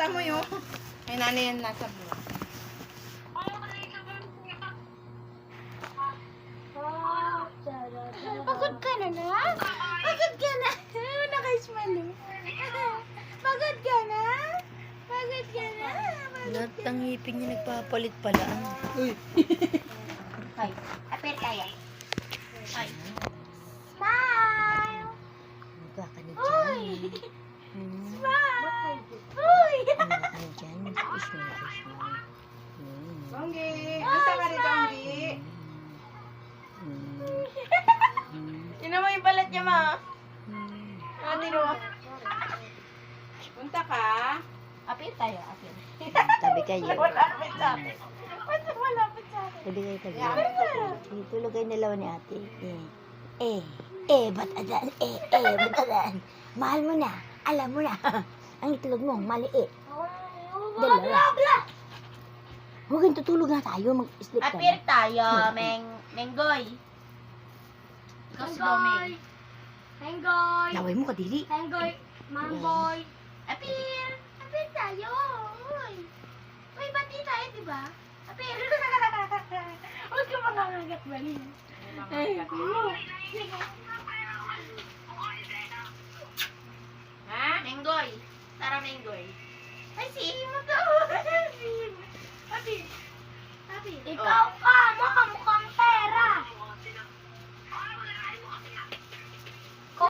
mo yun. Ay, nanay yan nasa buwan. Pagod ka na na? Pagod ka na? Naka-smile eh. Pagod ka na? Pagod ka na? Lahat ng ngipin niya nagpapalit pala. Uy. Ay, apir kaya. Ay. Smile! Mukha ka na Uy! dyan. Smile! Uy! Mukha ka na dyan. Kiss mo. Donggi. Gusto ka rin, Donggi. Tinan mo yung balat niya, ma. Tinan mo. Punta ka. Apir tayo, apir. Tabi kayo. Malapit sa akin. Malapit sa akin. Tabi kayo, tabi. Yan. Tulog kayo dalawa ni ate. Ba't adan? Ba't adan? Mahal mo na. Alam mo na. Ang itlog mo, maliit. Dalawa. Huwag kang tutulog na tayo. Mag-sleep ka Apir na. tayo, Menggoy. Menggoy. Menggoy. Laway mo kadiri. Menggoy. Manggoy. Apir. Apir tayo. Uy. Uy, bati tayo, di ba? Apir. Huwag ka mangangagat bali. Ha? Menggoy. Tara, Menggoy. Ay, si mo to. Apir. Apir. Ikaw ka. Mukha